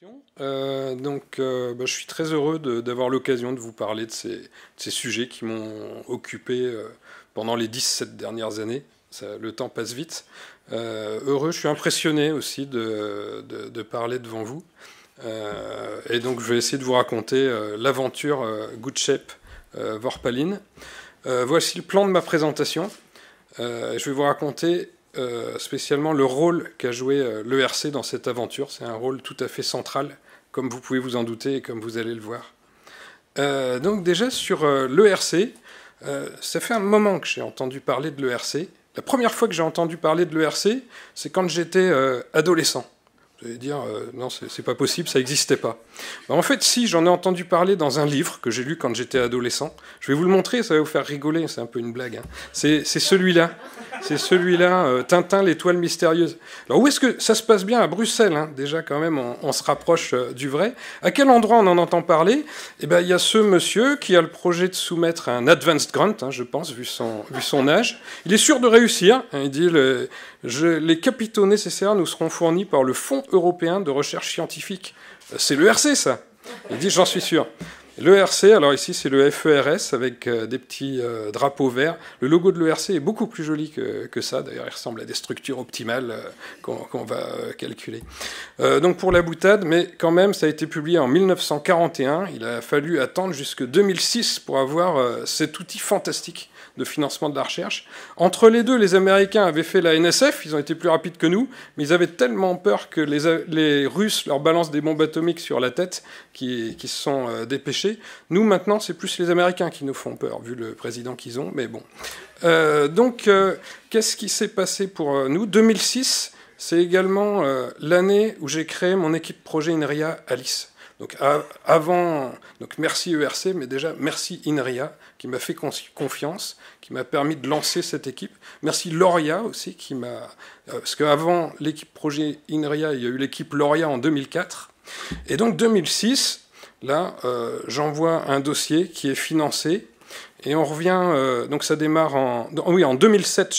Je suis très heureux d'avoir l'occasion de vous parler de ces sujets qui m'ont occupé pendant les 17 dernières années. Le temps passe vite. Je suis impressionné aussi de parler devant vous. Et donc je vais essayer de vous raconter l'aventure Good Shape Vorpaline. Voici le plan de ma présentation. Je vais vous raconter spécialement le rôle qu'a joué l'ERC dans cette aventure. C'est un rôle tout à fait central, comme vous pouvez vous en douter et comme vous allez le voir. Donc déjà sur l'ERC, ça fait un moment que j'ai entendu parler de l'ERC. La première fois que j'ai entendu parler de l'ERC, c'est quand j'étais adolescent. Vous allez dire, non, c'est pas possible, ça n'existait pas. En fait, si, j'en ai entendu parler dans un livre que j'ai lu quand j'étais adolescent. Je vais vous le montrer, ça va vous faire rigoler, c'est un peu une blague. Hein. C'est celui-là. C'est celui-là, Tintin, l'étoile mystérieuse. Alors où est-ce que ça se passe bien? À Bruxelles, hein. Déjà quand même, on se rapproche du vrai. À quel endroit on en entend parler? Eh ben, il y a ce monsieur qui a le projet de soumettre un advanced grant, hein, je pense, vu son âge. Il est sûr de réussir. Hein, il dit les capitaux nécessaires nous seront fournis par le Fonds européen de recherche scientifique. C'est l'ERC, ça. Il dit, j'en suis sûr. L'ERC, alors ici c'est le FERS avec des petits drapeaux verts. Le logo de l'ERC est beaucoup plus joli que ça. D'ailleurs, il ressemble à des structures optimales qu'on va calculer. Donc pour la boutade, mais quand même, ça a été publié en 1941. Il a fallu attendre jusque 2006 pour avoir cet outil fantastique de financement de la recherche. Entre les deux, les Américains avaient fait la NSF, ils ont été plus rapides que nous, mais ils avaient tellement peur que les Russes leur balancent des bombes atomiques sur la tête qui se sont dépêchés. Nous, maintenant, c'est plus les Américains qui nous font peur, vu le président qu'ils ont, mais bon. Qu'est-ce qui s'est passé pour nous? 2006, c'est également l'année où j'ai créé mon équipe projet INRIA Alice. Donc merci ERC, mais déjà merci INRIA qui m'a fait confiance, qui m'a permis de lancer cette équipe. Merci Lauria aussi qui m'a... parce qu'avant l'équipe projet INRIA, il y a eu l'équipe Lauria en 2004. Et donc 2006, là, j'envoie un dossier qui est financé. Et on revient, donc ça démarre en 2007,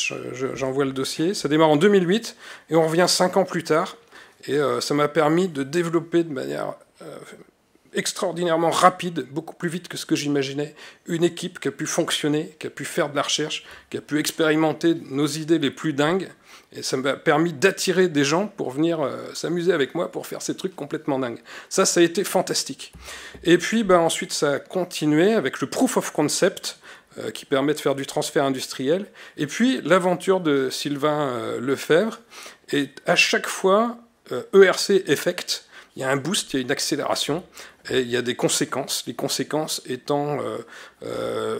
j'envoie le dossier, ça démarre en 2008, et on revient 5 ans plus tard. Et ça m'a permis de développer de manière extraordinairement rapide, beaucoup plus vite que ce que j'imaginais, une équipe qui a pu fonctionner, qui a pu faire de la recherche, qui a pu expérimenter nos idées les plus dingues. Et ça m'a permis d'attirer des gens pour venir s'amuser avec moi pour faire ces trucs complètement dingues. Ça a été fantastique. Et puis ensuite, ça a continué avec le proof of concept, qui permet de faire du transfert industriel. Et puis l'aventure de Sylvain Lefebvre. Et à chaque fois, ERC Effect, il y a un boost, il y a une accélération, et il y a des conséquences. Les conséquences étant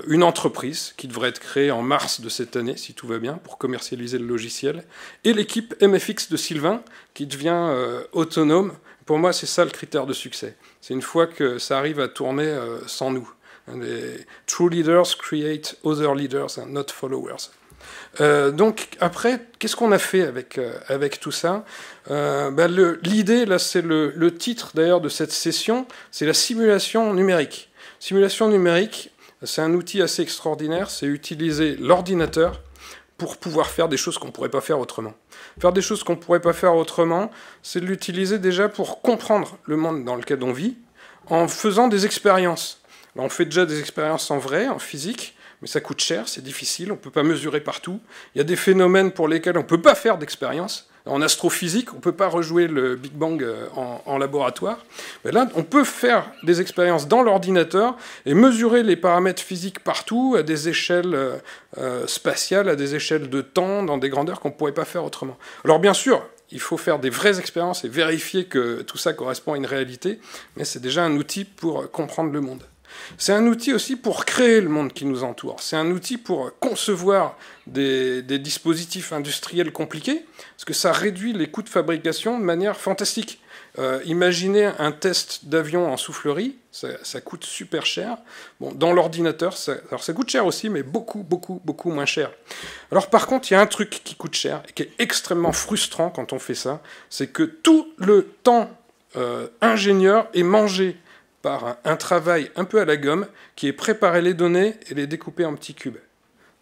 une entreprise qui devrait être créée en mars de cette année, si tout va bien, pour commercialiser le logiciel, et l'équipe MFX de Sylvain, qui devient autonome. Pour moi, c'est ça le critère de succès. C'est une fois que ça arrive à tourner sans nous. Les true leaders create other leaders and not followers. Donc après, qu'est-ce qu'on a fait avec tout ça? L'idée, là, c'est le titre d'ailleurs de cette session, c'est la simulation numérique. Simulation numérique, c'est un outil assez extraordinaire, c'est utiliser l'ordinateur pour pouvoir faire des choses qu'on ne pourrait pas faire autrement. Faire des choses qu'on ne pourrait pas faire autrement, c'est de l'utiliser déjà pour comprendre le monde dans lequel on vit, en faisant des expériences. Là, on fait déjà des expériences en vrai, en physique, mais ça coûte cher, c'est difficile, on ne peut pas mesurer partout. Il y a des phénomènes pour lesquels on ne peut pas faire d'expérience. En astrophysique, on ne peut pas rejouer le Big Bang en laboratoire. Mais là, on peut faire des expériences dans l'ordinateur et mesurer les paramètres physiques partout, à des échelles spatiales, à des échelles de temps, dans des grandeurs qu'on ne pourrait pas faire autrement. Alors bien sûr, il faut faire des vraies expériences et vérifier que tout ça correspond à une réalité, mais c'est déjà un outil pour comprendre le monde. C'est un outil aussi pour créer le monde qui nous entoure. C'est un outil pour concevoir des dispositifs industriels compliqués, parce que ça réduit les coûts de fabrication de manière fantastique. Imaginez un test d'avion en soufflerie, ça coûte super cher. Bon, dans l'ordinateur, ça coûte cher aussi, mais beaucoup, beaucoup, beaucoup moins cher. Alors par contre, il y a un truc qui coûte cher, et qui est extrêmement frustrant quand on fait ça, c'est que tout le temps ingénieur est mangé par un travail un peu à la gomme, qui est préparer les données et les découper en petits cubes.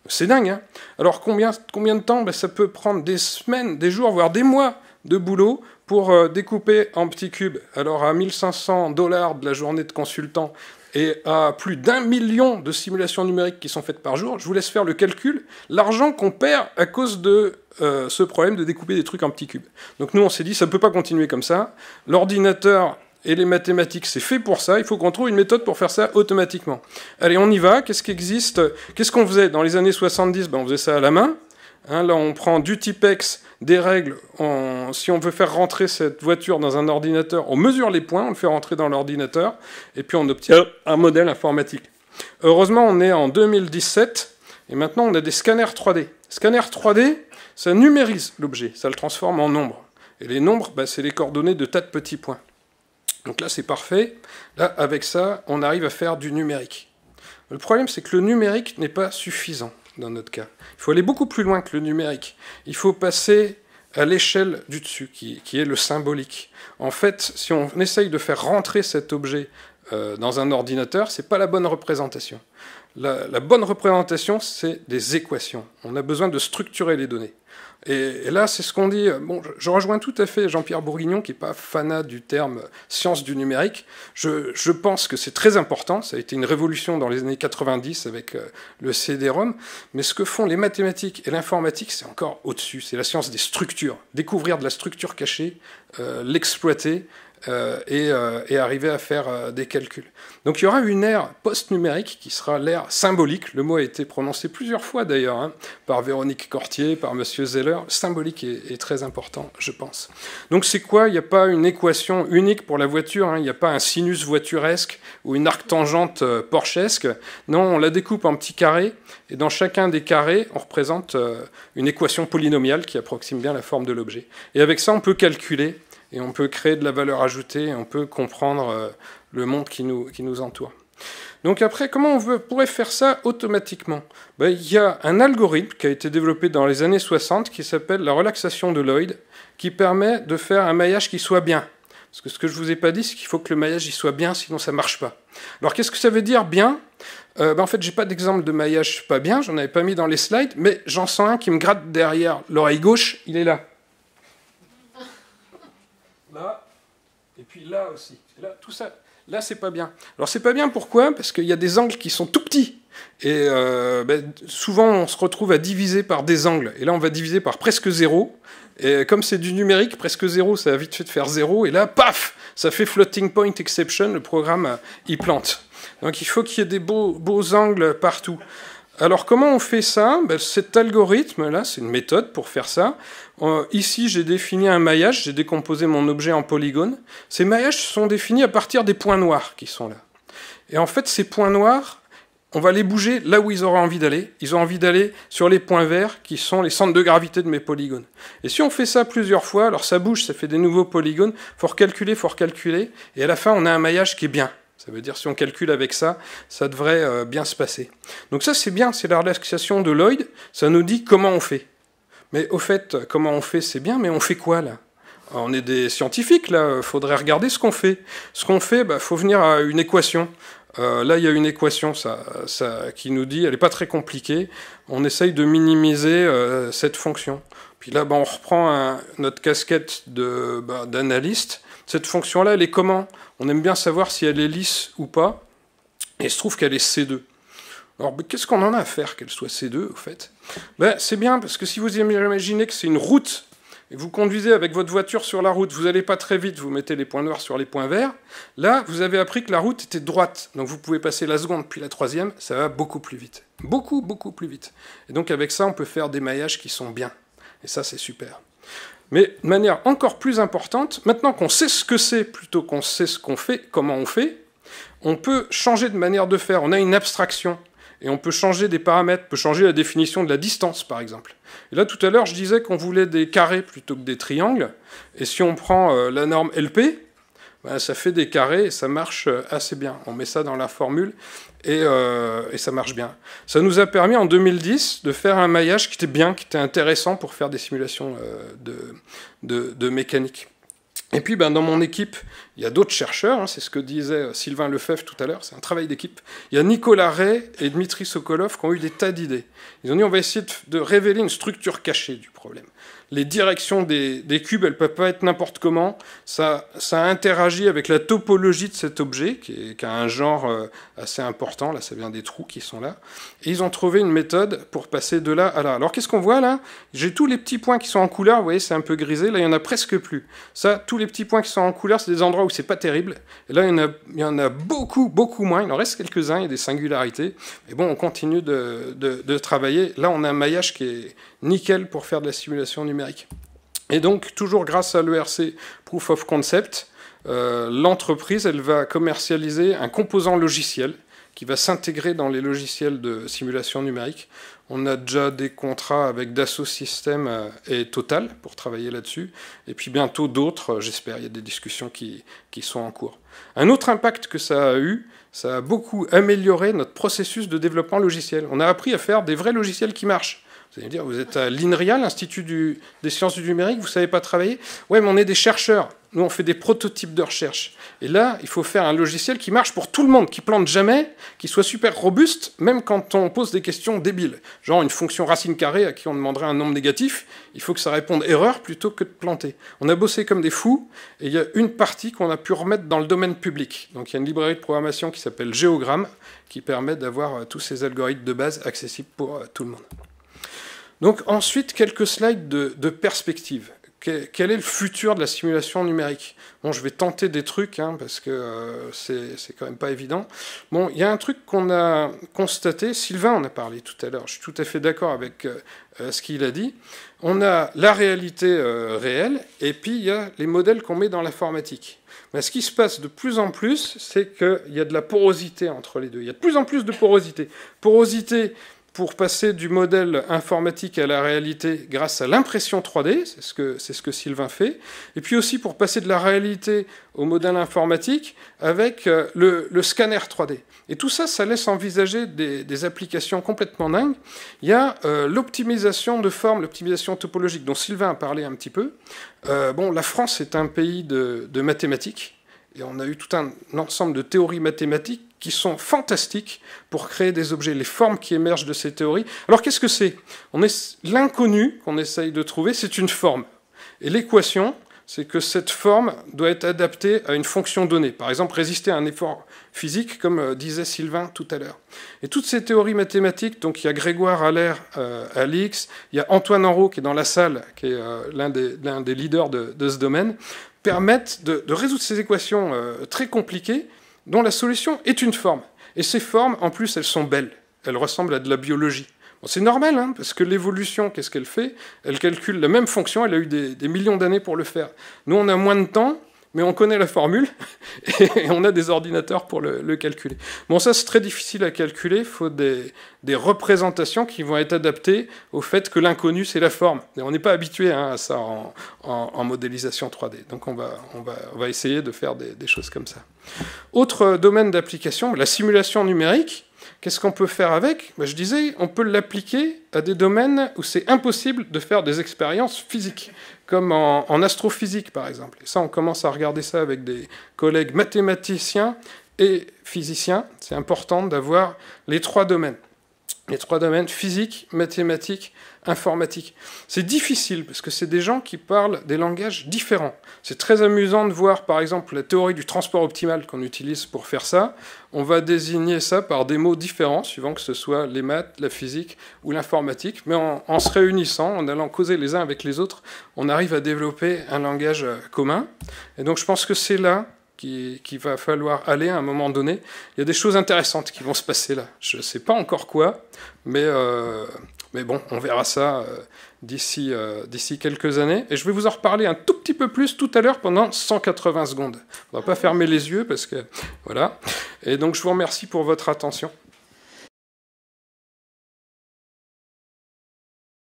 C'est dingue, hein? Alors combien de temps? Ça peut prendre des semaines, des jours, voire des mois de boulot pour découper en petits cubes. Alors à 1 500 $ de la journée de consultant et à plus d'1 million de simulations numériques qui sont faites par jour, je vous laisse faire le calcul, l'argent qu'on perd à cause de ce problème de découper des trucs en petits cubes. Donc nous, on s'est dit, ça ne peut pas continuer comme ça. L'ordinateur et les mathématiques, c'est fait pour ça. Il faut qu'on trouve une méthode pour faire ça automatiquement. Allez, on y va. Qu'est-ce qui existe? Qu'est-ce qu'on faisait dans les années 70? On faisait ça à la main. Là, on prend du typex, des règles. Si on veut faire rentrer cette voiture dans un ordinateur, on mesure les points, on le fait rentrer dans l'ordinateur, et puis on obtient un modèle informatique. Heureusement, on est en 2017, et maintenant on a des scanners 3D. Scanner 3D, ça numérise l'objet, ça le transforme en nombres. Et les nombres, c'est les coordonnées de tas de petits points. Donc là, c'est parfait. Là, avec ça, on arrive à faire du numérique. Le problème, c'est que le numérique n'est pas suffisant dans notre cas. Il faut aller beaucoup plus loin que le numérique. Il faut passer à l'échelle du dessus, qui est le symbolique. En fait, si on essaye de faire rentrer cet objet dans un ordinateur, ce n'est pas la bonne représentation. La bonne représentation, c'est des équations. On a besoin de structurer les données. Et là, c'est ce qu'on dit. Bon, je rejoins tout à fait Jean-Pierre Bourguignon, qui n'est pas fanat du terme science du numérique. Je pense que c'est très important. Ça a été une révolution dans les années 90 avec le CD-ROM. Mais ce que font les mathématiques et l'informatique, c'est encore au-dessus. C'est la science des structures. Découvrir de la structure cachée, l'exploiter, et arriver à faire des calculs. Donc il y aura une ère post-numérique qui sera l'ère symbolique. Le mot a été prononcé plusieurs fois d'ailleurs, par Véronique Cortier, par Monsieur Zeller. Symbolique est très important, je pense. Donc c'est quoi? Il n'y a pas une équation unique pour la voiture, il n'y a pas un sinus voituresque ou une arctangente porchesque. Non, on la découpe en petits carrés, et dans chacun des carrés, on représente une équation polynomiale qui approxime bien la forme de l'objet. Et avec ça, on peut calculer, et on peut créer de la valeur ajoutée, et on peut comprendre le monde qui nous entoure. Donc après, comment on pourrait faire ça automatiquement? Il y a un algorithme qui a été développé dans les années 60 qui s'appelle la relaxation de Lloyd, qui permet de faire un maillage qui soit bien. Parce que ce que je ne vous ai pas dit, c'est qu'il faut que le maillage il soit bien, sinon ça ne marche pas. Alors qu'est-ce que ça veut dire bien? En fait, je n'ai pas d'exemple de maillage pas bien, j'en avais pas mis dans les slides, mais j'en sens un qui me gratte derrière l'oreille gauche, il est là. Là, et puis là aussi. Là, tout ça, là, c'est pas bien. Alors, c'est pas bien, pourquoi? Parce qu'il y a des angles qui sont tout petits. Et souvent, on se retrouve à diviser par des angles. Et là, on va diviser par presque 0. Et comme c'est du numérique, presque 0, ça a vite fait de faire 0. Et là, paf, ça fait floating point exception. Le programme, il plante. Donc, il faut qu'il y ait des beaux angles partout. Alors, comment on fait ça? Cet algorithme-là, c'est une méthode pour faire ça. Ici, j'ai défini un maillage, j'ai décomposé mon objet en polygones. Ces maillages sont définis à partir des points noirs qui sont là. Et en fait, ces points noirs, on va les bouger là où ils auraient envie d'aller. Ils ont envie d'aller sur les points verts, qui sont les centres de gravité de mes polygones. Et si on fait ça plusieurs fois, alors ça bouge, ça fait des nouveaux polygones, faut recalculer, et à la fin, on a un maillage qui est bien. Ça veut dire, si on calcule avec ça, ça devrait bien se passer. Donc ça, c'est bien, c'est la relaxation de Lloyd. Ça nous dit comment on fait. Mais au fait, comment on fait, c'est bien, mais on fait quoi, là? On est des scientifiques, là. Il faudrait regarder ce qu'on fait. Ce qu'on fait, faut venir à une équation. Là, il y a une équation qui nous dit, elle n'est pas très compliquée, on essaye de minimiser cette fonction. Puis là, on reprend notre casquette d'analyste. Cette fonction-là, elle est comment? On aime bien savoir si elle est lisse ou pas, et il se trouve qu'elle est C2. Alors, qu'est-ce qu'on en a à faire qu'elle soit C2, au fait? C'est bien, parce que si vous imaginez que c'est une route, et vous conduisez avec votre voiture sur la route, vous n'allez pas très vite, vous mettez les points noirs sur les points verts, là, vous avez appris que la route était droite, donc vous pouvez passer la seconde puis la troisième, ça va beaucoup plus vite. Beaucoup, beaucoup plus vite. Et donc, avec ça, on peut faire des maillages qui sont bien. Et ça, c'est super. Mais de manière encore plus importante, maintenant qu'on sait ce que c'est, plutôt qu'on sait ce qu'on fait, comment on peut changer de manière de faire. On a une abstraction, et on peut changer des paramètres, on peut changer la définition de la distance, par exemple. Et là, tout à l'heure, je disais qu'on voulait des carrés plutôt que des triangles, et si on prend la norme LP, ça fait des carrés, et ça marche assez bien. On met ça dans la formule, et ça marche bien. Ça nous a permis, en 2010, de faire un maillage qui était bien, qui était intéressant pour faire des simulations de mécanique. Et puis, dans mon équipe, Il y a d'autres chercheurs, hein, c'est ce que disait Sylvain Lefebvre tout à l'heure, c'est un travail d'équipe. Il y a Nicolas Rey et Dmitri Sokolov qui ont eu des tas d'idées. Ils ont dit on va essayer de révéler une structure cachée du problème. Les directions des cubes, elles ne peuvent pas être n'importe comment. Ça interagit avec la topologie de cet objet, qui a un genre assez important. Là, ça vient des trous qui sont là. Et ils ont trouvé une méthode pour passer de là à là. Alors, qu'est-ce qu'on voit là? J'ai tous les petits points qui sont en couleur. Vous voyez, c'est un peu grisé. Là, il n'y en a presque plus. Ça, tous les petits points qui sont en couleur, c'est des endroits où c'est pas terrible. Et là, il y en a beaucoup, beaucoup moins. Il en reste quelques-uns. Il y a des singularités. Mais bon, on continue de travailler. Là, on a un maillage qui est nickel pour faire de la simulation numérique. Et donc, toujours grâce à l'ERC Proof of Concept, l'entreprise, elle va commercialiser un composant logiciel qui va s'intégrer dans les logiciels de simulation numérique. On a déjà des contrats avec Dassault Systèmes et Total pour travailler là-dessus. Et puis bientôt d'autres, j'espère, il y a des discussions qui sont en cours. Un autre impact que ça a eu, ça a beaucoup amélioré notre processus de développement logiciel. On a appris à faire des vrais logiciels qui marchent. Vous allez me dire, vous êtes à l'INRIA, l'Institut des sciences du numérique, vous ne savez pas travailler? Ouais, mais on est des chercheurs. Nous, on fait des prototypes de recherche. Et là, il faut faire un logiciel qui marche pour tout le monde, qui plante jamais, qui soit super robuste, même quand on pose des questions débiles. Genre une fonction racine carrée à qui on demanderait un nombre négatif, il faut que ça réponde erreur plutôt que de planter. On a bossé comme des fous, et il y a une partie qu'on a pu remettre dans le domaine public. Donc il y a une librairie de programmation qui s'appelle Géogramme, qui permet d'avoir tous ces algorithmes de base accessibles pour tout le monde. Donc ensuite, quelques slides de perspective. Quel est le futur de la simulation numérique? Bon, je vais tenter des trucs, hein, parce que c'est quand même pas évident. Bon, il y a un truc qu'on a constaté, Sylvain en a parlé tout à l'heure, je suis tout à fait d'accord avec ce qu'il a dit. On a la réalité réelle, et puis il y a les modèles qu'on met dans l'informatique. Mais ce qui se passe de plus en plus, c'est qu'il y a de la porosité entre les deux. Il y a de plus en plus de porosité. Porosité pour passer du modèle informatique à la réalité grâce à l'impression 3D, c'est ce que Sylvain fait, et puis aussi pour passer de la réalité au modèle informatique avec le scanner 3D. Et tout ça, ça laisse envisager des applications complètement dingues. Il y a l'optimisation de forme, l'optimisation topologique, dont Sylvain a parlé un petit peu. Bon, la France est un pays de mathématiques, et on a eu tout un ensemble de théories mathématiques qui sont fantastiques pour créer des objets, les formes qui émergent de ces théories. Alors qu'est-ce que c'est? L'inconnu qu'on essaye de trouver, c'est une forme. Et l'équation, c'est que cette forme doit être adaptée à une fonction donnée. Par exemple, résister à un effort physique, comme disait Sylvain tout à l'heure. Et toutes ces théories mathématiques, donc il y a Grégoire Allaire à l'IX, il y a Antoine Henrault qui est dans la salle, qui est l'un des leaders de ce domaine, permettent de résoudre ces équations très compliquées, dont la solution est une forme. Et ces formes, en plus, elles sont belles. Elles ressemblent à de la biologie. Bon, c'est normal, hein, parce que l'évolution, qu'est-ce qu'elle fait? Elle calcule la même fonction, elle a eu des millions d'années pour le faire. Nous, on a moins de temps, mais on connaît la formule, et on a des ordinateurs pour le calculer. Bon, ça, c'est très difficile à calculer. Il faut des représentations qui vont être adaptées au fait que l'inconnu, c'est la forme. Et on n'est pas habitué à ça en modélisation 3D. Donc, on va essayer de faire des choses comme ça. Autre domaine d'application, la simulation numérique. Qu'est-ce qu'on peut faire avec? Je disais, on peut l'appliquer à des domaines où c'est impossible de faire des expériences physiques, comme en astrophysique, par exemple. Et ça, on commence à regarder ça avec des collègues mathématiciens et physiciens. C'est important d'avoir les trois domaines. Les trois domaines, physique, mathématiques, informatique. C'est difficile, parce que c'est des gens qui parlent des langages différents. C'est très amusant de voir, par exemple, la théorie du transport optimal qu'on utilise pour faire ça. On va désigner ça par des mots différents, suivant que ce soit les maths, la physique ou l'informatique. Mais en se réunissant, en allant causer les uns avec les autres, on arrive à développer un langage commun. Et donc je pense que c'est là qu'il va falloir aller à un moment donné. Il y a des choses intéressantes qui vont se passer là. Je ne sais pas encore quoi, mais bon, on verra ça d'ici quelques années. Et je vais vous en reparler un tout petit peu plus tout à l'heure pendant 180 secondes. On ne va pas fermer les yeux parce que... Voilà. Et donc, je vous remercie pour votre attention.